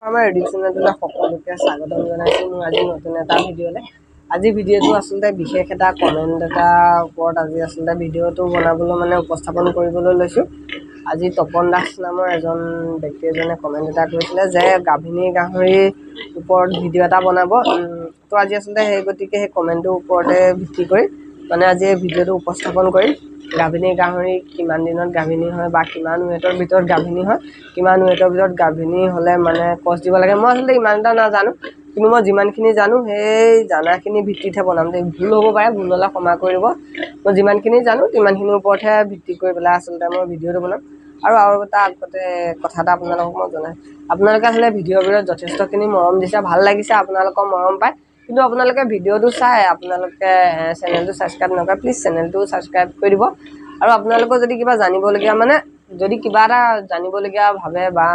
আমাৰ এডিশ্যনলৈ সকলোকে স্বাগতম জনাইছোঁ মোৰ আজি নতুন এটা ভিডিঅ'লৈ। আজি ভিডিঅ'টো আচলতে বিশেষ এটা কমেণ্ট এটাৰ ওপৰত আজি আচলতে ভিডিঅ'টো বনাবলৈ উপস্থাপন কৰিবলৈ লৈছোঁ। আজি তপন দাস নামৰ এজন ব্যক্তি এজনে কমেণ্ট এটা কৰিছিলে যে গাভিনী গাহৰিৰ ওপৰত ভিডিঅ' এটা বনাব। তো আজি আচলতে গতিকে সেই কমেণ্টটোৰ ওপৰতে ভিত্তি কৰি আজি এই ভিডিঅ'টো উপস্থাপন কৰিম। গাভিনী গাহৰি কিমান দিনত গাভিনী হয় বা কিমান ৱেটৰ ভিতৰত গাভিনী হয়, কিমান ৱেটৰ ভিতৰত গাভিনী হ'লে কচ দিব লাগে। মই আচলতে ইমান এটা নাজানো, কিন্তু মই যিমানখিনি জানো সেই জানাখিনি ভিত্তিতহে বনাম। ভুল হ'ব পাৰে, ভুল হ'লে ক্ষমা কৰিব। মই যিমানখিনি জানো সিমানখিনিৰ ওপৰতহে ভিত্তি কৰি পেলাই আচলতে মই ভিডিঅ'টো বনাম। আৰু এটা আগতে কথা এটা আপোনালোকক মই জনাই, আপোনালোকে আচলতে ভিডিঅ'বোৰত যথেষ্টখিনি মৰম দিছে, ভাল লাগিছে আপোনালোকৰ মৰম পায়। কিন্তু আপোনালোকে ভিডিঅ'টো চাই আপোনালোকে চেনেলটো ছাবস্ক্ৰাইব নকৰে, প্লিজ চেনেলটো ছাবস্ক্ৰাইব কৰি দিব। আৰু আপোনালোকৰ যদি কিবা জানিবলগীয়া যদি কিবা এটা জানিবলগীয়া ভাবে বা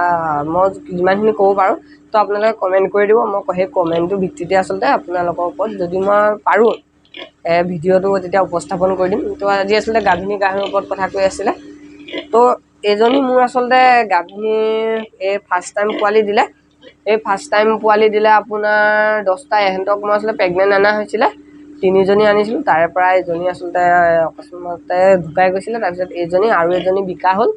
মই যিমানখিনি ক'ব পাৰোঁ তো আপোনালোকে কমেণ্ট কৰি দিব। মই সেই কমেণ্টটোৰ ভিত্তিতে আচলতে আপোনালোকৰ ওপৰত যদি মই পাৰোঁ ভিডিঅ'টো তেতিয়া উপস্থাপন কৰি দিম। তো আজি আচলতে গাভিনী গাহৰিৰ ওপৰত কথা কৈ আছিলে। তো এজনী মোৰ আচলতে গাভিনীৰ ফাৰ্ষ্ট টাইম পোৱালি দিলে। ফাৰ্ষ্ট টাইম পোৱালি দিলে আপোনাৰ 10টা। এহেঁতক মই আচলতে প্ৰেগনেণ্ট অনা হৈছিলে, 3জনী আনিছিলোঁ। তাৰে পৰা এজনী আচলতে অকস্মাতে ঢুকাই গৈছিলে। তাৰপিছত এজনী আৰু এজনী বিকা হ'ল,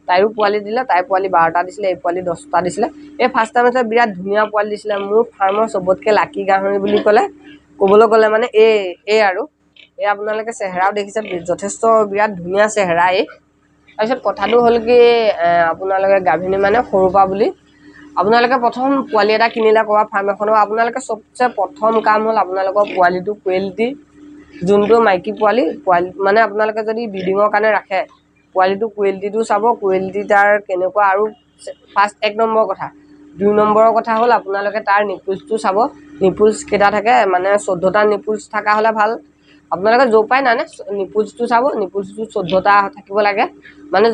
তাইৰো পোৱালি দিলে। তাইৰ পোৱালি 12টা দিছিলে, এই পোৱালি 10টা দিছিলে। ফাৰ্ষ্ট টাইম আচলতে বিৰাট ধুনীয়া পোৱালি দিছিলে। মোৰ ফাৰ্মৰ চবতকৈ লাকি গাহৰি বুলি ক'বলৈ গ'লে আৰু আপোনালোকে চেহেৰাও দেখিছে, যথেষ্ট বিৰাট ধুনীয়া চেহেৰা। তাৰপিছত কথাটো হ'ল কি, আপোনালোকে গাভিনী সৰুৰ পৰা বুলি আপোনালোকে প্ৰথম পোৱালি এটা কিনিলে ক'ৰবাত ফাৰ্ম এখনৰ, আপোনালোকে চবচে প্ৰথম কাম হ'ল আপোনালোকৰ পোৱালিটো কোৱালিটি, যোনটো মাইকী পোৱালি আপোনালোকে যদি ব্ৰিডিঙৰ কাৰণে ৰাখে, পোৱালিটো কোৱালিটিটো চাব, কোৱালিটি তাৰ কেনেকুৱা। আৰু ফাৰ্ষ্ট 1 নম্বৰ কথা। 2 নম্বৰৰ কথা হ'ল আপোনালোকে তাৰ নিপুলছটো চাব, নিপুলছ কেইটা থাকে, 14টা নিপুলছ থকা হ'লে ভাল। আপোনালোকে য'ৰ পৰাই নানে নিপুলছটো চাব, নিপুলছটো 14টা থাকিব লাগে।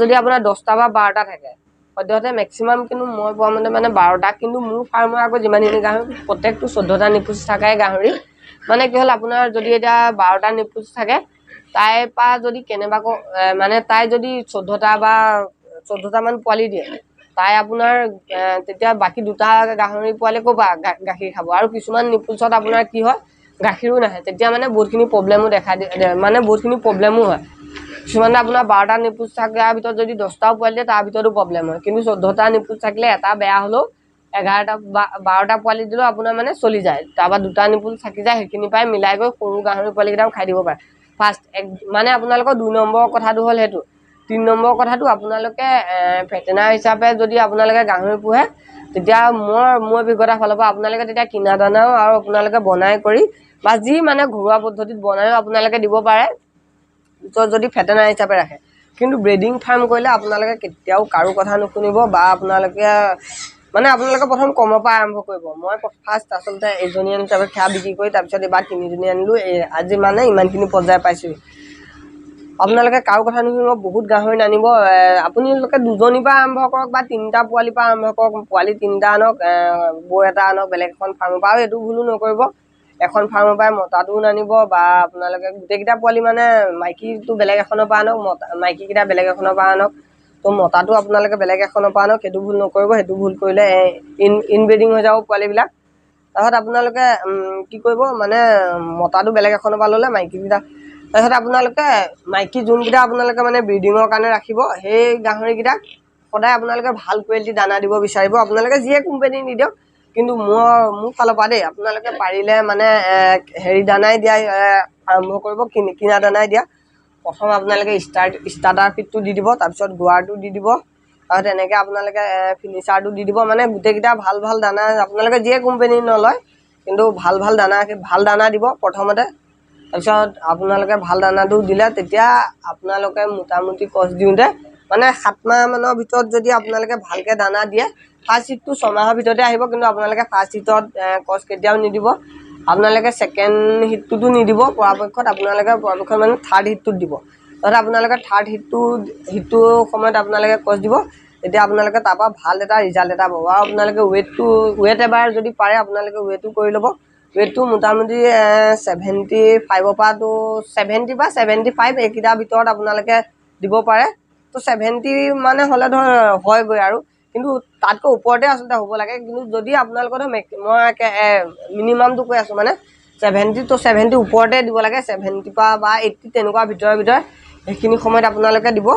যদি আপোনাৰ 10টা বা 12টা থাকে, সদ্যহতে মেক্সিমাম কিন্তু মই পোৱা 12টা। কিন্তু মোৰ ফাৰ্মৰ আকৌ যিমানখিনি গাহৰি প্ৰত্যেকটো 14টা নিপুলছ থাকাই গাহৰি। কি হ'ল আপোনাৰ যদি এতিয়া 12টা নিপুলছ থাকে, তাইৰ পৰা যদি কেনেবাকৈ তাই যদি 14টা বা 14টামান পোৱালি দিয়ে, তাই আপোনাৰ তেতিয়া বাকী 2টা গাহৰি পোৱালি ক'ৰ পৰা গাখীৰ খাব। আৰু কিছুমান নিপুলছত আপোনাৰ কি হয়, গাখীৰো নাহে। তেতিয়া বহুতখিনি প্ৰব্লেমো দেখা দিয়ে, বহুতখিনি প্ৰব্লেমো হয়। কিছুমানে আপোনাৰ 12টা নিপুলছ থকাৰ ভিতৰত যদি 10টাও পোৱালি দিয়ে, তাৰ ভিতৰতো প্ৰব্লেম হয়। কিন্তু 14টা নিপুলছ থাকিলে এটা বেয়া হ'লেও 11টা বা 12টা পোৱালি দিলেও আপোনাৰ চলি যায়। তাৰপৰা 2টা নিপুলছ থাকি যায়, সেইখিনি পাই মিলাই গৈ সৰু গাহৰি পোৱালিকেইটাও খাই দিব পাৰে। ফাৰ্ষ্ট আপোনালোকৰ 2 নম্বৰৰ কথাটো হ'ল সেইটো। 3 নম্বৰ কথাটো, আপোনালোকে ভেটেনাৰ হিচাপে যদি আপোনালোকে গাহৰি পোহে, তেতিয়া মোৰ অভিজ্ঞতাৰ ফালৰ পৰা আপোনালোকে তেতিয়া কিনা দানাও আৰু আপোনালোকে বনাই কৰি বা যি ঘৰুৱা পদ্ধতিত বনায়ো আপোনালোকে দিব পাৰে, যদি ভেটেনাৰ হিচাপে ৰাখে। কিন্তু ব্ৰিডিং ফাৰ্ম কৰিলে আপোনালোকে কেতিয়াও কাৰো কথা নুশুনিব বা আপোনালোকে প্ৰথম কমৰ পৰা আৰম্ভ কৰিব। মই ফাৰ্ষ্ট আচলতে এজনী হিচাপে সেয়া বিক্ৰী কৰি তাৰপিছত এবাৰ 3জনী আনিলোঁ। আজি ইমানখিনি পৰ্যায় পাইছোঁ। আপোনালোকে কাৰো কথা নুশুনিব, বহুত গাহৰি নানিব। আপোনালোকে 2জনীৰ পৰা আৰম্ভ কৰক বা 3টা পোৱালিৰ পৰা আৰম্ভ কৰক। পোৱালি 3টা আনক, বৌ এটা আনক বেলেগ এখন ফাৰ্মৰ পৰা। আৰু এইটো ভুলো নকৰিব, এখন ফাৰ্মৰ পৰাই মতাটোও নানিব বা আপোনালোকে গোটেইকেইটা পোৱালি মাইকীটো বেলেগ এখনৰ পৰা আনক, মাইকীকেইটা বেলেগ এখনৰ পৰা আনক। তো মতাটো আপোনালোকে বেলেগ এখনৰ পৰা আনক, সেইটো ভুল নকৰিব। সেইটো ভুল কৰিলে ইনব্ৰিডিং হৈ যাব পোৱালিবিলাক। তাৰপিছত আপোনালোকে কি কৰিব, মতাটো বেলেগ এখনৰ পৰা ল'লে, মাইকীকেইটা। তাৰপিছত আপোনালোকে মাইকী যোনকেইটা আপোনালোকে ব্ৰিডিঙৰ কাৰণে ৰাখিব, সেই গাহৰিকেইটাক সদায় আপোনালোকে ভাল কোৱালিটি দানা দিব বিচাৰিব। আপোনালোকে যিয়ে কোম্পানী নিদিয়ক, কিন্তু মোৰ ফালৰ পৰা আপোনালোকে পাৰিলে দানাই দিয়া আৰম্ভ কৰিব, কিনা দানাই দিয়া। প্ৰথম আপোনালোকে ষ্টাৰ্টাৰ ফিডটো দি দিব, তাৰপিছত গোৱাৰটো দি দিব, আৰু তেনেকৈ আপোনালোকে ফিনিচাৰটো দি দিব। গোটেইকেইটা ভাল ভাল দানা আপোনালোকে যিয়ে কোম্পানী নলয়, কিন্তু ভাল দানা দিব প্ৰথমতে। তাৰপিছত আপোনালোকে ভাল দানাটো দিলে, তেতিয়া আপোনালোকে মোটামুটি কচ দিওঁতে 7 মাহমানৰ ভিতৰত যদি আপোনালোকে ভালকৈ দানা দিয়ে, ফাৰ্ষ্ট হিটটো 6 মাহৰ ভিতৰতে আহিব। কিন্তু আপোনালোকে ফাৰ্ষ্ট হিটত কচ কেতিয়াও নিদিব। আপোনালোকে ছেকেণ্ড হিটটোতো নিদিব পৰাপক্ষত, থাৰ্ড হিটটোত দিব। তাৰপিছত আপোনালোকে থাৰ্ড হিটটোৰ সময়ত আপোনালোকে কচ দিব, তেতিয়া আপোনালোকে তাৰপৰা ভাল এটা ৰিজাল্ট এটা পাব। আৰু আপোনালোকে ৱেট এবাৰ যদি পাৰে আপোনালোকে ৱেটো কৰি ল'ব। ৱেটটো মোটামুটি 75ৰ পৰা 70 বা 75 এইকেইটাৰ ভিতৰত আপোনালোকে দিব পাৰে। তো 70 হ'লে হয়গৈ। আৰু কিন্তু তাতকৈ ওপৰতে আচলতে হ'ব লাগে কিন্তু যদি আপোনালোকৰ মই মিনিমামটো কৈ আছোঁ মানে 70 to 70 ওপৰতে দিব লাগে 70 পৰা বা 80 তেনেকুৱা ভিতৰত সেইখিনি সময়ত আপোনালোকে দিব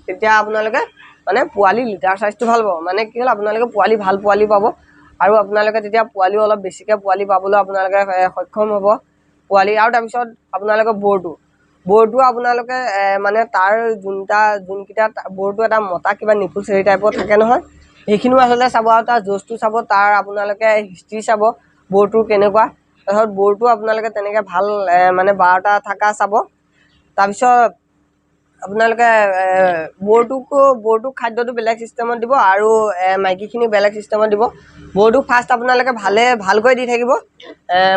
তেতিয়া আপোনালোকে মানে পোৱালি লিটাৰ সাইজটো ভাল পাব মানে কি হ'ল আপোনালোকে পোৱালি ভাল পোৱালি পাব আৰু আপোনালোকে তেতিয়া পোৱালিও অলপ বেছিকৈ পোৱালি পাবলৈ আপোনালোকে সক্ষম হ'ব পোৱালি আৰু তাৰপিছত আপোনালোকে বৰটো আপোনালোকে মানে তাৰ যোনকেইটা বৰটো এটা মতা কিবা নিপুল চেৰি টাইপৰ থাকে নহয় সেইখিনিও আচলতে চাব আৰু তাৰ জোজটো চাব তাৰ আপোনালোকে হিষ্ট্ৰী চাব বৰটোৰ কেনেকুৱা তাৰপিছত বৰটো আপোনালোকে তেনেকৈ ভাল মানে 12টা থকা চাব তাৰপিছত আপোনালোকে বৰটোক খাদ্যটো বেলেগ চিষ্টেমত দিব আৰু মাইকীখিনি বেলেগ চিষ্টেমত দিব বৰটোক ফাৰ্ষ্ট আপোনালোকে ভালকৈ দি থাকিব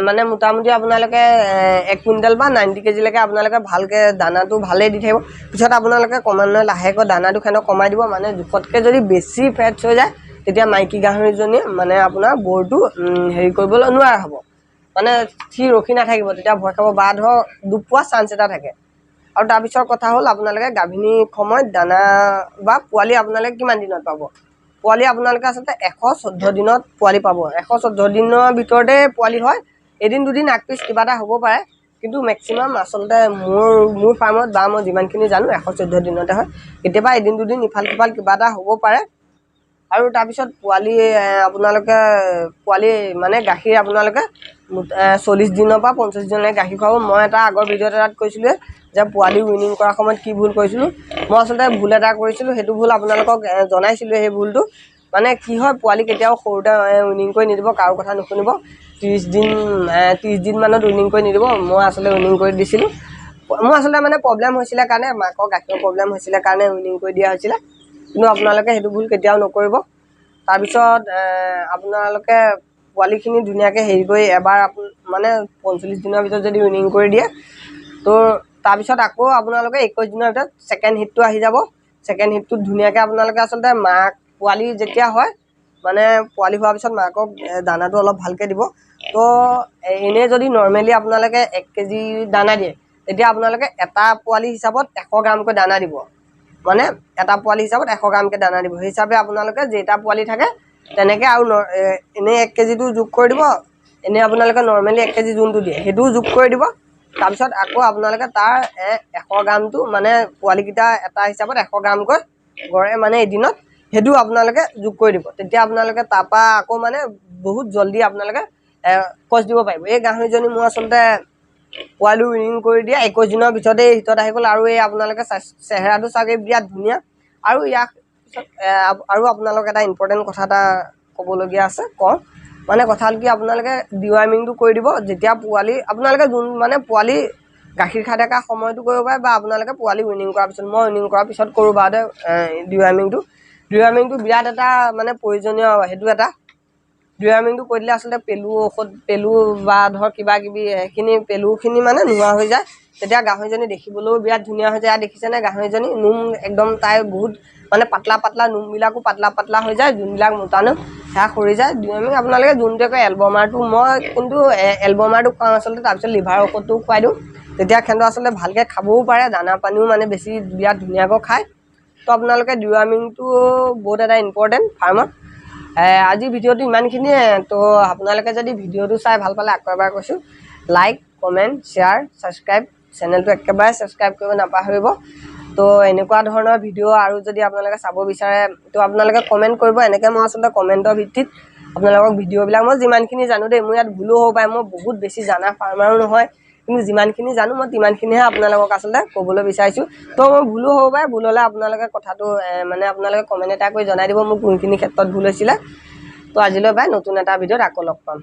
মানে মোটামুটি আপোনালোকে 1 কুইণ্টেল বা 90 কেজিলৈকে আপোনালোকে ভালকৈ দানাটো ভালেই দি থাকিব পিছত আপোনালোকে ক্ৰমান্বয়ে লাহেকৈ দানাটো খানা কমাই দিব মানে জোখতকৈ যদি বেছি ফেটছ হৈ যায় তেতিয়া মাইকী গাহৰিজনীয়ে মানে আপোনাৰ বৰটো হেৰি কৰিবলৈ নোৱাৰা হ'ব মানে সি ৰখি নাথাকিব তেতিয়া ভয় খাব বা ধৰক ডুব পোৱা চান্স এটা থাকে আৰু তাৰপিছৰ কথা হ'ল আপোনালোকে গাভিনী সময়ত দানা বা পোৱালি আপোনালোকে কিমান দিনত পাব পোৱালি আপোনালোকে আচলতে 114 দিনত পোৱালি পাব 114 দিনৰ ভিতৰতে পোৱালি হয় এদিন দুদিন আগপিছ কিবা এটা হ'ব পাৰে কিন্তু মেক্সিমাম আচলতে মোৰ ফাৰ্মত বা মই যিমানখিনি জানো 114 দিনতে হয় কেতিয়াবা এদিন দুদিন ইফাল সিফাল কিবা এটা হ'ব পাৰে আৰু তাৰপিছত পোৱালি আপোনালোকে পোৱালি মানে গাখীৰ আপোনালোকে 40 দিনৰ পৰা 50 দিনলৈকে গাখীৰ খুৱাব মই এটা আগৰ ভিডিঅ'ত এটাত কৈছিলোঁ যে পোৱালি উইনিং কৰাৰ সময়ত কি ভুল কৰিছিলোঁ মই আচলতে ভুল এটা কৰিছিলোঁ সেইটো ভুল আপোনালোকক জনাইছিলোঁ সেই ভুলটো মানে কি হয় পোৱালি কেতিয়াও সৰুতে উইনিং কৰি নিদিব কাৰো কথা নুশুনিব 30 দিন মানত উইনিং কৰি নিদিব মই আচলতে উইনিং কৰি দিছিলোঁ মোৰ আচলতে মানে প্ৰব্লেম হৈছিলে কাৰণে মাকৰ গাখীৰৰ প্ৰব্লেম হৈছিলে কাৰণে উইনিং কৰি দিয়া হৈছিলে কিন্তু আপোনালোকে সেইটো ভুল কেতিয়াও নকৰিব তাৰপিছত আপোনালোকে পোৱালিখিনি ধুনীয়াকৈ হেৰি কৰি এবাৰ মানে 45 দিনৰ ভিতৰত যদি উইনিং কৰি দিয়ে তো তাৰপিছত আকৌ আপোনালোকে 21 দিনৰ ভিতৰত ছেকেণ্ড হিটটো আহি যাব ছেকেণ্ড হিটটোত ধুনীয়াকৈ আপোনালোকে আচলতে পোৱালি যেতিয়া হয় মানে পোৱালি হোৱাৰ পিছত মাকক দানাটো অলপ ভালকৈ দিব তো এনেই যদি নৰ্মেলি আপোনালোকে 1 কেজি দানা দিয়ে তেতিয়া আপোনালোকে এটা পোৱালি হিচাপত 100 গ্ৰামকৈ দানা দিব মানে এটা পোৱালি হিচাপত 100 গ্ৰামকৈ দানা দিব সেই হিচাপে আপোনালোকে যেইটা পোৱালি থাকে তেনেকৈ আৰু এনেই 1 কেজিটো যোগ কৰি দিব এনেই আপোনালোকে নৰ্মেলি 1 কেজি যোনটো দিয়ে সেইটোও যোগ কৰি দিব তাৰপিছত আকৌ আপোনালোকে তাৰ 100 গ্ৰামটো মানে পোৱালিকেইটা এটা হিচাপত 100 গ্ৰামকৈ গড়ে মানে এদিনত সেইটো আপোনালোকে যোগ কৰি দিব তেতিয়া আপোনালোকে তাৰপৰা আকৌ মানে বহুত জলদি আপোনালোকে কচ দিব পাৰিব এই গাহৰিজনী মোৰ আচলতে পোৱালি উইনিং কৰি দিয়া 21 দিনৰ ভিতৰতে হিটত আহি গ'ল আৰু এই আপোনালোকে চেহেৰাটো চাগে বিৰাট ধুনীয়া আৰু ইয়াক আৰু আপোনালোক এটা ইম্পৰ্টেণ্ট কথা এটা ক'বলগীয়া আছে কওঁ মানে কথা হ'ল কি আপোনালোকে ডিৱাৰ্মিংটো কৰি দিব যেতিয়া পোৱালি আপোনালোকে মানে পোৱালি গাখীৰ খাই থকা সময়টো কৰিব পাৰে বা আপোনালোকে পোৱালি উইনিং কৰাৰ পিছত মই উইনিং কৰাৰ পিছত কৰোঁ বাৰু ডিৱাৰ্মিংটো বিৰাট এটা মানে প্ৰয়োজনীয় সেইটো এটা ডিৱাৰ্মিংটো কৰি দিলে আচলতে পেলু বা ধৰক কিবা কিবি সেইখিনি পেলুখিনি মানে নোহোৱা হৈ যায় তেতিয়া গাহৰিজনী দেখিবলৈও বিৰাট ধুনীয়া হৈ যায় আৰু দেখিছেনে গাহৰিজনী নোম একদম তাই বহুত মানে পাতলা নোমবিলাকো পাতলা হৈ যায় যোনবিলাক মোটা নোম সেয়া সৰি যায় ডিৱাৰ্মিং আপোনালোকে যোনটোৱে কয় এলবমাৰটো মই কিন্তু এলবমাৰটো খুৱাওঁ আচলতে তাৰপিছত লিভাৰ ঔষধটো খুৱাই দিওঁ তেতিয়া সিহঁতৰ আচলতে ভালকৈ খাবও পাৰে দানা পানীও মানে বেছি বিৰাট ধুনীয়াকৈ খায় তো আপোনালোকে ডিৱাৰ্মিংটো বহুত এটা ইম্পৰ্টেণ্ট ফাৰ্মত আজি ভিডিঅ'টো ইমানখিনিয়ে তো আপোনালোকে যদি ভিডিঅ'টো চাই ভাল পালে আকৌ এবাৰ কৈছোঁ লাইক কমেণ্ট শ্বেয়াৰ ছাবস্ক্ৰাইব চেনেলটো একেবাৰে ছাবস্ক্ৰাইব কৰিব নাপাহৰিব তো এনেকুৱা ধৰণৰ ভিডিঅ' আৰু যদি আপোনালোকে চাব বিচাৰে তো আপোনালোকে কমেণ্ট কৰিব এনেকৈ মই আচলতে কমেণ্টৰ ভিত্তিত আপোনালোকক ভিডিঅ'বিলাক মই যিমানখিনি জানো দেই মোৰ ইয়াত ভুলো হ'ব পাৰে মই বহুত বেছি জানা ফাৰ্মাৰো নহয় কিন্তু যিমানখিনি জানো মই তিমানখিনিহে আপোনালোকক আচলতে ক'বলৈ বিচাৰিছোঁ তো মোৰ ভুলো হ'ব পাৰে ভুল হ'লে আপোনালোকে কথাটো মানে আপোনালোকে কমেণ্ট এটা কৰি জনাই দিব মোক কোনখিনি ক্ষেত্ৰত ভুল হৈছিলে তো আজিলৈ বাই নতুন এটা ভিডিঅ'ত আকৌ লগ পাম